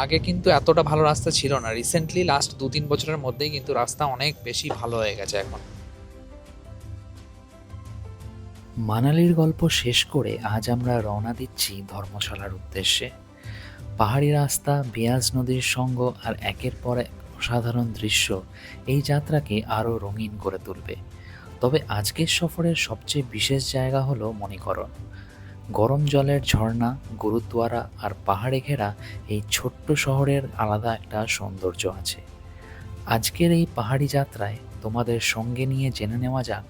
আগে কিন্তু এতটা ভালো রাস্তা ছিল না, রিসেন্টলি লাস্ট 2-3 বছরের মধ্যেই কিন্তু রাস্তা অনেক বেশি ভালো হয়ে গেছে এখন। মানালির গল্প শেষ করে আজ আমরা রওনা দিচ্ছি ধর্মশালার উদ্দেশ্যে। পাহাড়ি রাস্তা, বিয়াস নদীর সঙ্গ আর একের পর এক অসাধারণ দৃশ্য এই যাত্রাকে আরও রঙিন করে তুলবে। তবে আজকের সফরের সবচেয়ে বিশেষ জায়গা হলো মণিকরণ। গরম জলের ঝর্ণা, গুরুদ্বারা আর পাহাড়ে ঘেরা এই ছোট্ট শহরের আলাদা একটা সৌন্দর্য আছে। আজকের এই পাহাড়ি যাত্রায় তোমাদের সঙ্গে নিয়ে জেনে নেওয়া যাক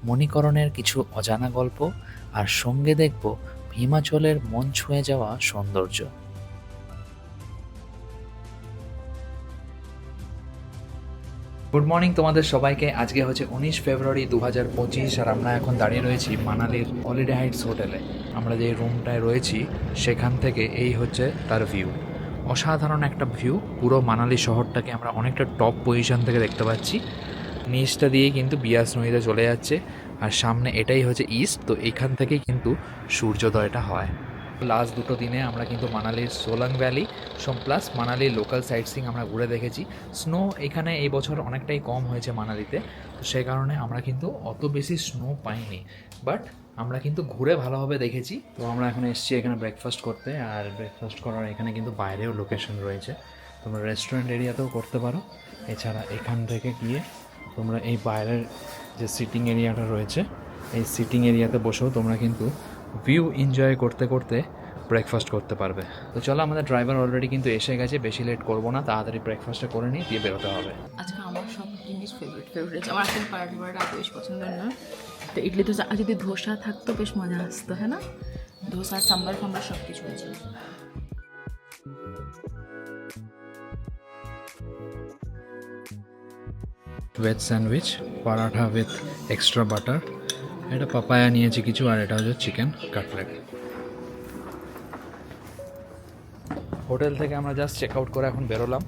মণিকরণের কিছু অজানা গল্প, আর সঙ্গে দেখব হিমাচলের মন ছুঁয়ে যাওয়া সৌন্দর্য। গুড মর্নিং তোমাদের সবাইকে। আজকে হচ্ছে 19 ফেব্রুয়ারি 2025 আর আমরা এখন দাঁড়িয়ে রয়েছি মানালির হলিডে হাইটস হোটেলে। আমরা যে রুমটায় রয়েছি সেখান থেকে এই হচ্ছে তার ভিউ। অসাধারণ একটা ভিউ, পুরো মানালি শহরটাকে আমরা অনেকটা টপ পজিশন থেকে দেখতে পাচ্ছি। নিচটা দিয়ে কিন্তু বিয়াস নদীতে চলে যাচ্ছে আর সামনে এটাই হচ্ছে ইস্ট, তো এখান থেকেই কিন্তু সূর্যোদয়টা হয়। লাস্ট 2 দিনে আমরা কিন্তু মানালির সোলাং ভ্যালি প্লাস মানালির লোকাল সাইট সিইং আমরা ঘুরে দেখেছি। স্নো এখানে এই বছর অনেকটাই কম হয়েছে মানালিতে, তো সেই কারণে আমরা কিন্তু অত বেশি স্নো পাইনি, বাট আমরা কিন্তু ঘুরে ভালোভাবে দেখেছি। তো আমরা এখন এসেছি এখানে ব্রেকফাস্ট করতে, আর ব্রেকফাস্ট করার এখানে কিন্তু বাইরেও লোকেশন রয়েছে, তোমরা রেস্টুরেন্ট এরিয়াতেও করতে পারো। এছাড়া এখান থেকে গিয়ে তোমরা এই বাইরের যে সিটিং এরিয়াটা রয়েছে এই সিটিং এরিয়াতে বসেও তোমরা কিন্তু ভিউ এনজয় করতে করতে ব্রেকফাস্ট করতে পারবে। তো চলো, আমাদের ড্রাইভার অলরেডি কিন্তু এসে গেছে, বেশি লেট করবো না, তাড়াতাড়ি ব্রেকফাস্টটা করে নিই, দিয়ে বেরোতে হবে। আজকে আমার সব জিনিস ফেভারিট আমার এখন পারাঠি পরোটা এত বেশি পছন্দের না। তো ইডলি ধোসা, আর যদি ধোসা থাকতো বেশ মজা আসতো, হ্যাঁ না? ধোসা, সাম্বার ফাম্বার সব কিছু আছে। Veg sandwich, paratha with extra butter, এটা পাপায়া নিয়েছি কিছু, আর এটা হচ্ছে চিকেন কাটলেট। হোটেল থেকে আমরা জাস্ট চেক আউট করে এখন বেরোলাম,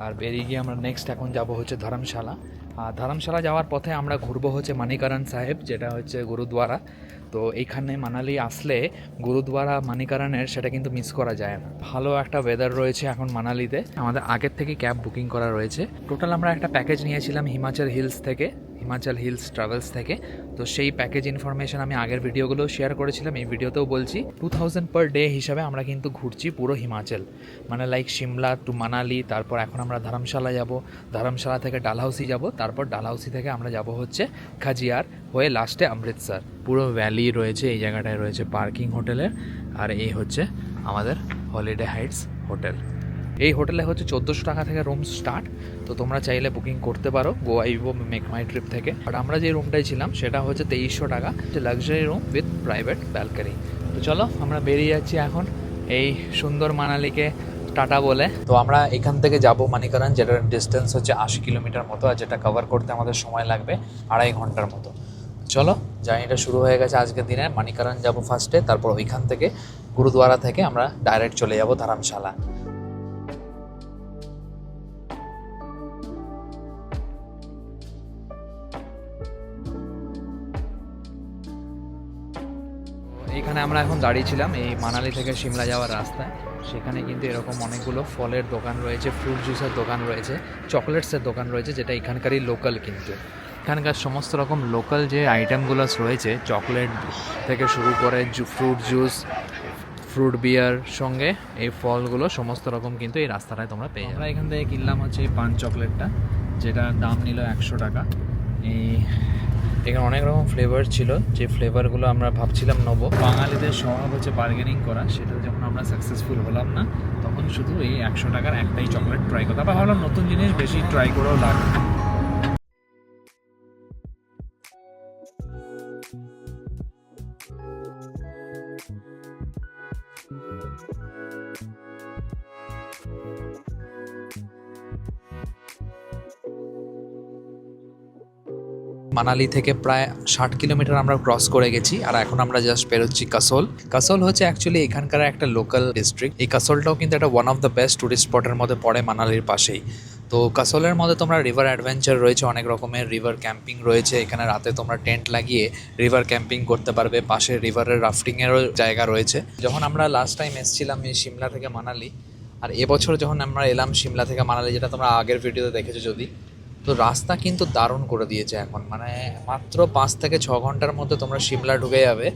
আর বেরিয়ে গিয়ে আমরা নেক্সট এখন যাব হচ্ছে ধর্মশালা। আর ধর্মশালা যাওয়ার পথে আমরা ঘুরবো হচ্ছে মানিকরণ সাহেব, যেটা হচ্ছে গুরুদ্বারা। তো এইখানে মানালি আসলে গুরুদ্বারা মানিকরণের সেটা কিন্তু মিস করা যায় না। ভালো একটা ওয়েদার রয়েছে এখন মানালিতে, আমাদের আগের থেকে ক্যাব বুকিং করা রয়েছে। টোটাল আমরা একটা প্যাকেজ নিয়েছিলাম হিমাচল হিলস থেকে, হিমাচল হিলস ট্রাভেলস থেকে। তো সেই প্যাকেজ ইনফরমেশন আমি আগের ভিডিওগুলো শেয়ার করেছিলাম, এই ভিডিওতেও বলছি। 2000 পার ডে হিসাবে আমরা কিন্তু ঘুরছি পুরো হিমাচল, মানে লাইক সিমলা টু মানালি। তারপর এখন আমরা ধর্মশালা যাব, ধর্মশালা থেকে ডালহাউসি যাব, তারপর ডালহাউসি থেকে আমরা যাব হচ্ছে খাজিয়ার হয়ে লাস্টে অমৃতসর। পুরো ভ্যালি রয়েছে এই জায়গাটায়, রয়েছে পার্কিং হোটেলের, আর এই হচ্ছে আমাদের হলিডে হাইটস হোটেল। এই হোটেলে হচ্ছে 1400 টাকা থেকে রুম স্টার্ট, তো তোমরা চাইলে বুকিং করতে পারো গোয়া ইভো মেক মাই ট্রিপ থেকে। আর আমরা যে রুমটায় ছিলাম সেটা হচ্ছে 2300 টাকা, luxury room with private balcony. তো চলো আমরা বেরিয়ে যাচ্ছি এখন এই সুন্দর মানালিকে টাটা বলে। তো আমরা এখান থেকে যাব মানিকরণ, যেটার ডিস্টেন্স হচ্ছে 80 কিলোমিটার মতো, আর যেটা কভার করতে আমাদের সময় লাগবে 2.5 ঘন্টার মতো। চলো, জার্নিটা শুরু হয়ে গেছে আজকের দিনে। মানিকরণ যাব ফার্স্টে, তারপর ওইখান থেকে গুরুদ্বারা থেকে আমরা ডাইরেক্ট চলে যাব ধর্মশালা। এইখানে আমরা এখন দাঁড়িয়েছিলাম এই মানালি থেকে সিমলা যাওয়ার রাস্তায়। সেখানে কিন্তু এরকম অনেকগুলো ফলের দোকান রয়েছে, ফ্রুট জুসের দোকান রয়েছে, চকলেটসের দোকান রয়েছে, যেটা এখানকারই লোকাল। কিন্তু এখানকার সমস্ত রকম লোকাল যে আইটেমগুলো রয়েছে, চকলেট থেকে শুরু করে ফ্রুট জুস, ফ্রুট বিয়ার সঙ্গে এই ফলগুলো সমস্ত রকম কিন্তু এই রাস্তাটায় তোমরা পেয়ে যাবে। আমরা এখান থেকে কিনলাম হচ্ছে এই পান চকলেটটা, যেটার দাম নিল 100 টাকা। এই এখানে অনেক রকম ফ্লেভার ছিল, যে ফ্লেভারগুলো আমরা ভাবছিলাম নেবো। বাঙালিদের স্বভাব হচ্ছে বার্গেনিং করা, সেটা যখন আমরা সাকসেসফুল হলাম না, তখন শুধু এই 100 টাকার একটাই চকলেট ট্রাই করতে। আবার ভাবলাম নতুন জিনিস বেশি ট্রাই করেও লাভ। মানালি থেকে প্রায় 60 কিলোমিটার আমরা ক্রস করে গেছি, আর এখন আমরা জাস্ট বেরোচ্ছি কাসোল। কাসোল হচ্ছে অ্যাকচুয়ালি এখানকার একটা লোকাল ডিস্ট্রিক্ট। এই কাসোলটাও কিন্তু একটা one of the best tourist স্পটের মধ্যে পড়ে মানালির পাশেই। তো কাসোলের মধ্যে তোমরা রিভার অ্যাডভেঞ্চার রয়েছে, অনেক রকমের রিভার ক্যাম্পিং রয়েছে। এখানে রাতে তোমরা টেন্ট লাগিয়ে রিভার ক্যাম্পিং করতে পারবে, পাশে রিভারের রাফটিংয়েরও জায়গা রয়েছে। যখন আমরা লাস্ট টাইম এসেছিলাম এই সিমলা থেকে মানালি, আর এবছর যখন আমরা এলাম সিমলা থেকে মানালি, যেটা তোমরা আগের ভিডিওতে দেখেছো যদি, তো রাস্তা কিন্তু দারুণ করে দিয়েছে এখন, মানে মাত্র 5 থেকে 6 ঘন্টার মধ্যে তোমরা সিমলা ঢুকে যাবে,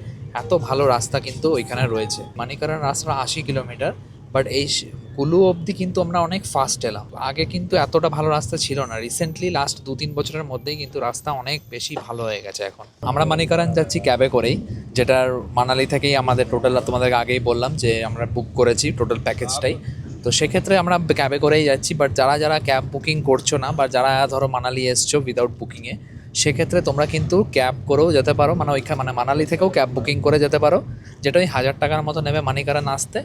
এত ভালো রাস্তা কিন্তু ওইখানে রয়েছে। মানিকারান রাস্তা 80 কিলোমিটার, বাট এই কুলু অবধি কিন্তু আমরা অনেক ফাস্ট এলাম। আগে কিন্তু এতটা ভালো রাস্তা ছিল না, রিসেন্টলি লাস্ট 2-3 বছরের মধ্যেই কিন্তু রাস্তা অনেক বেশি ভালো হয়ে গেছে এখন। আমরা মানিকারান যাচ্ছি ক্যাবে করেই, যেটার মানালি থেকেই আমাদের টোটাল, তোমাদেরকে আগেই বললাম যে আমরা বুক করেছি টোটাল প্যাকেজটাই। তো সেক্ষেত্রে আমরা ক্যাবে করেই যাচ্ছি, বাট যারা যারা ক্যাব বুকিং করছো না, বা যারা ধরো মানালি এসছো উইদাউট বুকিংয়ে, সেক্ষেত্রে তোমরা কিন্তু ক্যাব করেও যেতে পারো, মানে ওইখানে মানে মানালি থেকেও ক্যাব বুকিং করে যেতে পারো, যেটা ওই 1000 টাকার মতো নেবে মানিকারান আসতে।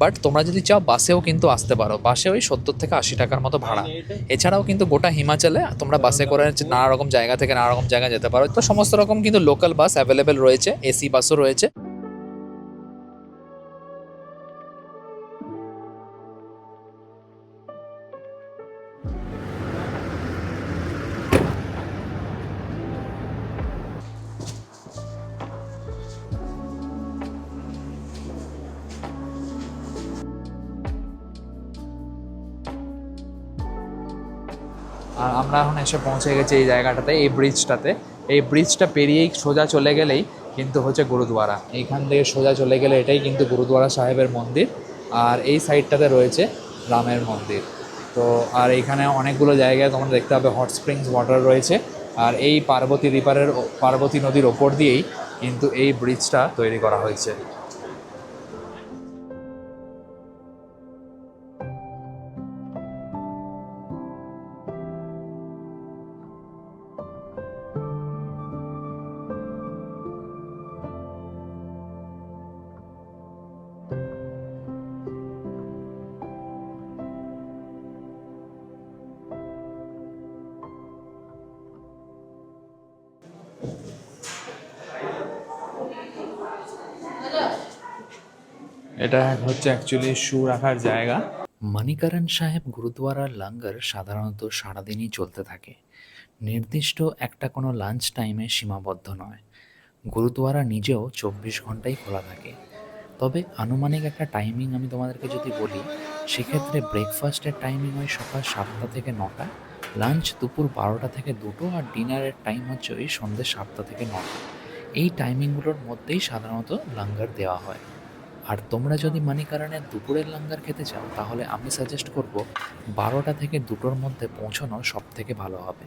বাট তোমরা যদি চাও বাসেও কিন্তু আসতে পারো, বাসে ওই 70 থেকে 80 টাকার মতো ভাড়া। এছাড়াও কিন্তু গোটা হিমাচলে তোমরা বাসে করে নানা রকম জায়গা থেকে নানা রকম জায়গায় যেতে পারো। তো সমস্ত রকম কিন্তু লোকাল বাস অ্যাভেলেবেল রয়েছে, এসি বাসও রয়েছে। আর আমরা এখন এসে পৌঁছে গেছি এই জায়গাটাতে, এই ব্রিজটাতে। এই ব্রিজটা পেরিয়েই সোজা চলে গেলেই কিন্তু হচ্ছে গুরুদুয়ারা। এইখান থেকে সোজা চলে গেলে এটাই কিন্তু গুরুদুয়ারা সাহেবের মন্দির। আর এই সাইডটাতে রয়েছে রামের মন্দির। তো আর এইখানে অনেকগুলো জায়গায় তোমরা দেখতে পাবে হট স্প্রিংস ওয়াটার রয়েছে। আর এই পার্বতী নদীর ওপর দিয়েই কিন্তু এই ব্রিজটা তৈরি করা হয়েছে। এটা হচ্ছে অ্যাকচুয়ালি শু রাখার জায়গা। মানিকারণ সাহেব গুরুদুয়ারার লঙ্গর সাধারণত সারাদিনই চলতে থাকে, নির্দিষ্ট একটা কোনো লাঞ্চ টাইমে সীমাবদ্ধ নয়। গুরুদুয়ারা নিজেও 24 ঘন্টাই খোলা থাকে। তবে আনুমানিক একটা টাইমিং আমি তোমাদেরকে যদি বলি, সেক্ষেত্রে ব্রেকফাস্টের টাইমিং হয় সকাল 7টা থেকে 9টা, লাঞ্চ দুপুর 12টা থেকে 2টো, আর ডিনারের টাইম হচ্ছে ওই সন্ধ্যে 7টা থেকে 9টা। এই টাইমিংগুলোর মধ্যেই সাধারণত লঙ্গর দেওয়া হয়। আর তোমরা যদি মানিকারণের দুপুরের লঙ্গর খেতে চাও, তাহলে আমি সাজেস্ট করব 12টা থেকে 2টোর মধ্যে পৌঁছানো সব থেকে ভালো হবে।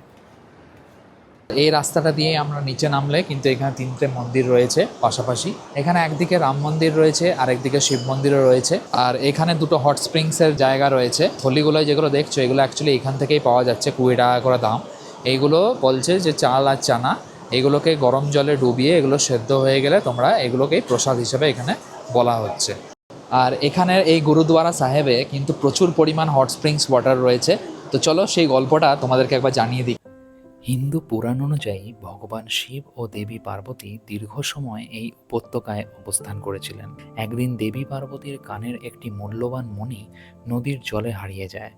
এই রাস্তাটা দিয়ে আমরা নিচে নামলে কিন্তু এখানে 3টে মন্দির রয়েছে পাশাপাশি। এখানে একদিকে রাম মন্দির রয়েছে, আর একদিকে শিব মন্দিরও রয়েছে। আর এখানে 2টো হট স্প্রিংসের জায়গা রয়েছে। থলিগুলো যেগুলো দেখছো, এগুলো অ্যাকচুয়ালি এখান থেকেই পাওয়া যাচ্ছে, 20 টাকা করে দাম। এইগুলো বলছে যে চাল আর চানা, এগুলোকে গরম জলে ডুবিয়ে এগুলো সেদ্ধ হয়ে গেলে তোমরা এগুলোকেই প্রসাদ হিসেবে এখানে বলা হচ্ছে। আর এখানের এই গুরুদুয়ারা সাহেবে কিন্তু প্রচুর পরিমাণ হট স্প্রিংস ওয়াটার রয়েছে। তো চলো সেই গল্পটা তোমাদেরকে একবার জানিয়ে দিই। হিন্দু পুরাণ অনুযায়ী ভগবান শিব ও দেবী পার্বতী দীর্ঘ সময় এই উপত্যকায় অবস্থান করেছিলেন। একদিন দেবী পার্বতীর কানের একটি মূল্যবান মণি নদীর জলে হারিয়ে যায়।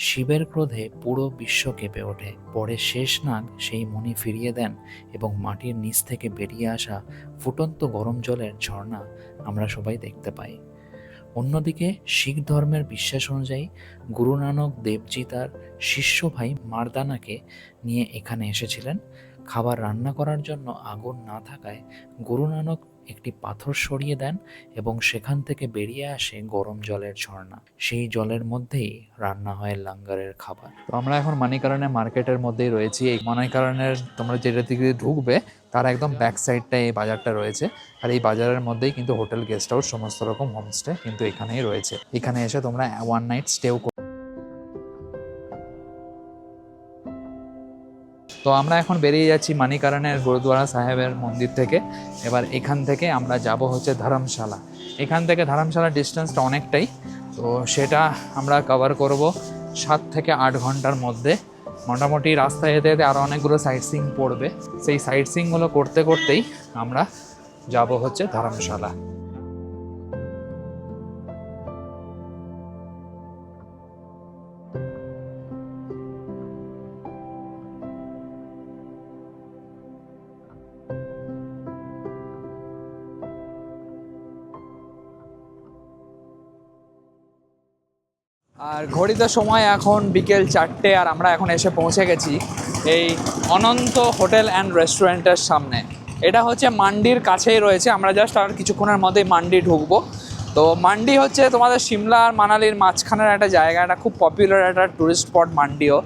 শিবের ক্রোধে পুরো বিশ্ব কেঁপে ওঠে। পরে শেষনাগ সেই মণি ফিরিয়ে দেন, এবং মাটির নিচ থেকে বেরিয়ে আসা ফুটন্ত গরম জলের ঝর্ণা আমরা সবাই দেখতে পাই। অন্যদিকে শিখ ধর্মের বিশ্বাস অনুযায়ী গুরু নানক দেবজি তার শিষ্য ভাই মারদানাকে নিয়ে এখানে এসেছিলেন। খাবার রান্না করার জন্য আগুন না থাকায় গুরু নানক একটি পাথর সরিয়ে দেন, এবং সেখান থেকে বেরিয়ে আসে গরম জলের ঝর্ণা। সেই জলের মধ্যেই রান্না হয় লঙ্গরের খাবার। তো আমরা এখন মানিকারণের মার্কেটের মধ্যেই রয়েছি। এই মানিকারণের তোমরা যেটা দিকে ঢুকবে তার একদম ব্যাক সাইডটায় এই বাজারটা রয়েছে। আর এই বাজারের মধ্যেই কিন্তু হোটেল, গেস্ট হাউস, সমস্ত রকম হোমস্টে কিন্তু এখানেই রয়েছে। এখানে এসে তোমরা 1 নাইট স্টেও। তো আমরা এখন বেরিয়ে যাচ্ছি মানিকারণের গুরুদুয়ারা সাহেবের মন্দির থেকে। এবার এখান থেকে আমরা যাব হচ্ছে ধর্মশালা। এখান থেকে ধর্মশালার ডিস্টেন্সটা অনেকটাই, তো সেটা আমরা কভার করব 7 থেকে 8 ঘন্টার মধ্যে। মোটামুটি রাস্তায় যেতে যেতে আরও অনেকগুলো সাইট সিইং পড়বে, সেই সাইট সিইংগুলো করতে করতেই আমরা যাব হচ্ছে ধর্মশালা। ঘড়িতে সময় এখন বিকেল 4টে, আর আমরা এখন এসে পৌঁছে গেছি এই অনন্ত হোটেল অ্যান্ড রেস্টুরেন্টের সামনে। এটা হচ্ছে মান্ডির কাছেই রয়েছে, আমরা জাস্ট আর কিছুক্ষণের মধ্যেই মান্ডি ঢুকবো। তো মান্ডি হচ্ছে তোমাদের সিমলা আর মানালির মাঝখানের একটা জায়গা, এটা খুব পপুলার একটা টুরিস্ট স্পট মান্ডিও।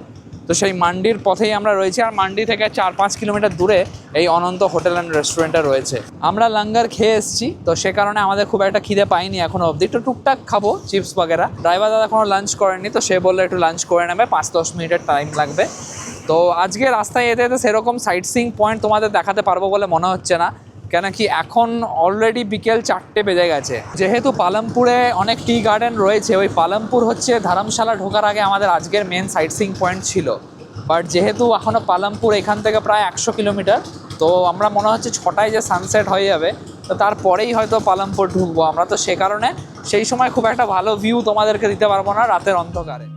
তো সেই মান্ডির পথেই আমরা রয়েছি, আর মান্ডি থেকে 4-5 কিলোমিটার দূরে এই অনন্ত হোটেল অ্যান্ড রেস্টুরেন্টটা রয়েছে। আমরা লাঙ্গার খেয়ে এসেছি, তো সে কারণে আমাদের খুব একটা খিদে পাইনি এখনো অবধি, একটু টুকটাক খাবো চিপস বাগেরা। ড্রাইভার দাদা কোনো লাঞ্চ করেনি, তো সে বললো একটু লাঞ্চ করে নেবে, 5-10 মিনিটের টাইম লাগবে। তো আজকে রাস্তায় যেতে যেতে সেরকম সাইট সিইং পয়েন্ট তোমাদের দেখাতে পারবো বলে মনে হচ্ছে না, কেন কি এখন অলরেডি বিকেল 4টে বেজে গেছে। যেহেতু পালামপুরে অনেক টি গার্ডেন রয়েছে, ওই পালামপুর হচ্ছে ধর্মশালা ঢোকার আগে আমাদের আজকের মেন সাইট সিইং পয়েন্ট ছিল। বাট যেহেতু এখনও পালামপুর এখান থেকে প্রায় 100 কিলোমিটার, তো আমরা মনে হচ্ছে 6টায় যে সানসেট হয়ে যাবে, তো তারপরেই হয়তো পালামপুর ঢুকবো আমরা। তো সে কারণে সেই সময় খুব একটা ভালো ভিউ তোমাদেরকে দিতে পারবো না রাতের অন্ধকারে।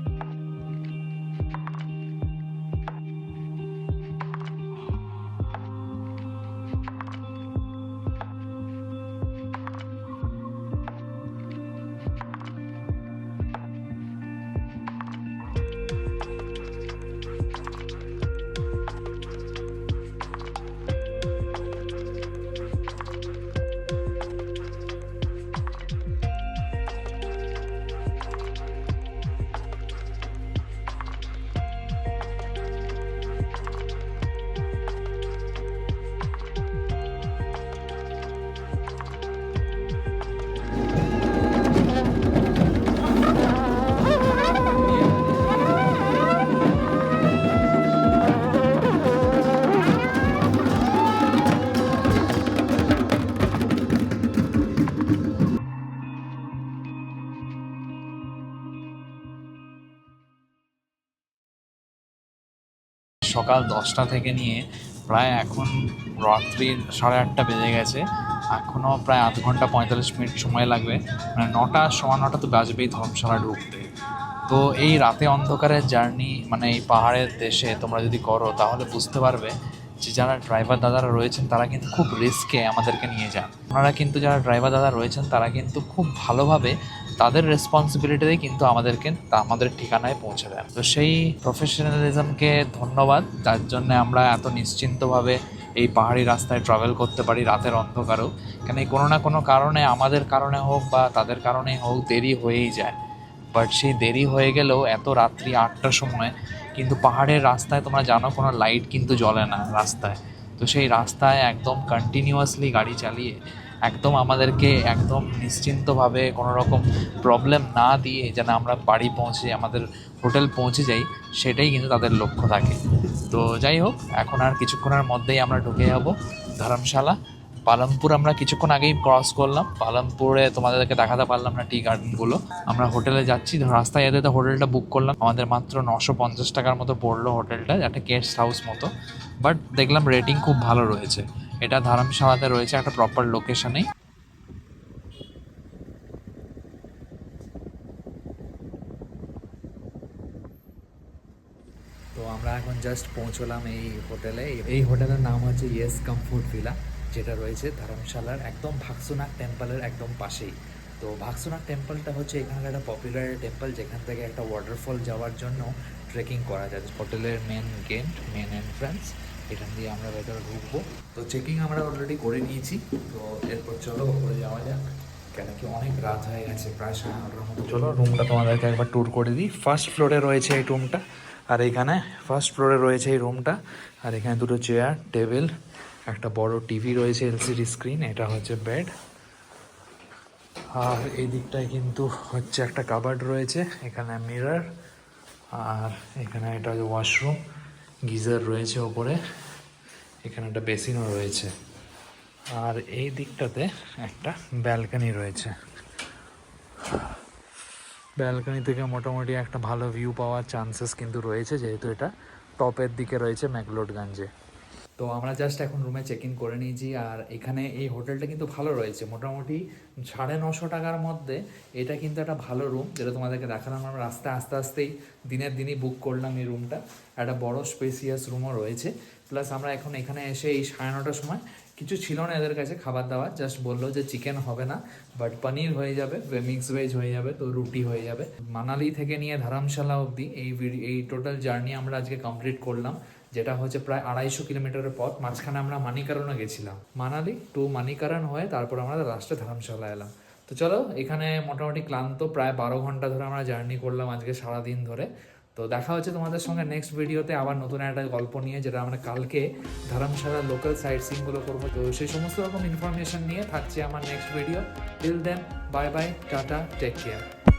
সকাল 10টা থেকে নিয়ে প্রায় এখন রাত্রির 8:30 বেজে গেছে, এখনও প্রায় আধ ঘন্টা 45 মিনিট সময় লাগবে, মানে 9টা, 9:15 তো বাজবেই ধর্মশালা ঢুকতে। তো এই রাতে অন্ধকারের জার্নি, মানে এই পাহাড়ের দেশে তোমরা যদি করো তাহলে বুঝতে পারবে যে যারা ড্রাইভার দাদারা রয়েছেন তারা কিন্তু খুব রিস্কে আমাদেরকে নিয়ে যান। ওনারা কিন্তু যারা ড্রাইভার দাদা রয়েছেন তারা কিন্তু খুব ভালোভাবে তাদের রেসপন্সিবিলিটিতেই কিন্তু আমাদেরকে আমাদের ঠিকানায় পৌঁছে দেন। তো সেই প্রফেশনালিজমকে ধন্যবাদ, যার জন্য আমরা এত নিশ্চিন্তভাবে এই পাহাড়ি রাস্তায় ট্রাভেল করতে পারি রাতের অন্ধকারেও। কেন কোনো না কোনো কারণে, আমাদের কারণে হোক বা তাদের কারণেই হোক, দেরি হয়েই যায়। বাট সেই দেরি হয়ে গেলেও এত রাত্রি 8টার সময় কিন্তু পাহাড়ের রাস্তায় তোমরা জানো কোনো লাইট কিন্তু জ্বলে না রাস্তায়। তো সেই রাস্তায় একদম কন্টিনিউয়াসলি গাড়ি চালিয়ে একদম আমাদেরকে একদম নিশ্চিন্তভাবে কোনো রকম প্রবলেম না দিয়ে যেন আমরা বাড়ি পৌঁছে আমাদের হোটেল পৌঁছে যাই, সেটাই কিন্তু তাদের লক্ষ্য থাকে। তো যাই হোক, এখন আর কিছুক্ষণের মধ্যেই আমরা ঢুকে যাব ধর্মশালা। পালামপুর আমরা কিছুক্ষণ আগেই ক্রস করলাম, পালামপুরে তোমাদেরকে দেখাতে পারলাম না টি গার্ডেনগুলো। আমরা হোটেলে যাচ্ছি, রাস্তায় যেতে হোটেলটা বুক করলাম, আমাদের মাত্র 950 টাকার মতো পড়লো হোটেলটা, একটা গেস্ট হাউস মতো। বাট দেখলাম রেটিং খুব ভালো রয়েছে, এটা ধর্মশালাতে রয়েছে একটা প্রপার লোকেশনেই। তো আমরা এখন জাস্ট পৌঁছলাম এই হোটেলে। এই হোটেলের নাম হচ্ছে ইয়েস কমফোর্ট ভিলা, যেটা রয়েছে ধর্মশালার একদম ভাগসুনাথ টেম্পলের একদম পাশেই। তো ভাগসুনাথ টেম্পলটা হচ্ছে এখানকার একটা পপুলার টেম্পল, যেখান থেকে একটা ওয়াটারফল যাওয়ার জন্য ট্রেকিং করা যায়। হোটেলের মেন গেট, মেন এন্ট্রান্স, এখান দিয়ে আমরা ভেতরে ঢুকবো। তো চেকিং আমরা অলরেডি করে নিয়েছি, তো এরপর চলো ওপরে যাওয়া যাক, কেন কি অনেক রাত হয়ে গেছে, প্রায় 9:30 মতো। চলো রুমটা তোমাদেরকে একবার ট্যুর করে দিই। ফার্স্ট ফ্লোরে রয়েছে এই রুমটা, আর এইখানে ফার্স্ট ফ্লোরে রয়েছে এই রুমটা, আর এখানে দুটো চেয়ার, টেবিল, একটা বড় টিভি রয়েছে, এলসিডি স্ক্রিন, এটা হচ্ছে বেড। আর এই দিকটায় কিন্তু হচ্ছে একটা কাবার্ড রয়েছে, এখানে মিরর, আর এখানে এটা হচ্ছে ওয়াশরুম, গিজার রয়েছে ওপরে, এখানে একটা বেসিনও রয়েছে। আর এই দিকটাতে একটা ব্যালকনি রয়েছে, ব্যালকনি থেকে মোটামুটি একটা ভালো ভিউ পাওয়ার চান্সেস কিন্তু রয়েছে, যেহেতু এটা টপের দিকে রয়েছে ম্যাকলোডগঞ্জে। তো আমরা জাস্ট এখন রুমে চেক ইন করে নিয়েছি, আর এখানে এই হোটেলটা কিন্তু ভালো রয়েছে, মোটামুটি 950 টাকার মধ্যে এটা কিন্তু একটা ভালো রুম, যেটা তোমাদেরকে দেখালাম। আমরা রাস্তায় আস্তে আস্তেই দিনের দিনই বুক করলাম এই রুমটা, একটা বড় স্পেসিয়াস রুমও রয়েছে। প্লাস আমরা এখন এখানে এসে এই 9:30টার সময় কিছু ছিল না এদের কাছে খাবার দাবার, জাস্ট বললো যে চিকেন হবে না বাট পনির হয়ে যাবে, মিক্স ভেজ হয়ে যাবে, তো রুটি হয়ে যাবে। মানালি থেকে নিয়ে ধর্মশালা অবধি এই টোটাল জার্নি আমরা আজকে কমপ্লিট করলাম, যেটা হচ্ছে প্রায় 250 কিলোমিটারের পথ। মাঝখানে আমরা মানিকারণে গেছিলাম, মানালি টু মানিকারণ হয়ে তারপর আমরা লাস্টে ধর্মশালা এলাম। তো চলো, এখানে মোটামুটি ক্লান্ত, প্রায় 12 ঘন্টা ধরে আমরা জার্নি করলাম আজকে সারাদিন ধরে। তো দেখা হচ্ছে তোমাদের সঙ্গে নেক্সট ভিডিওতে আবার নতুন একটা গল্প নিয়ে, যেটা আমরা কালকে ধর্মশালার লোকাল সাইট সিনগুলো করবো। তো সেই সমস্ত রকম ইনফরমেশন নিয়ে থাকছে আমার next video. Till then, bye bye, tata, take care.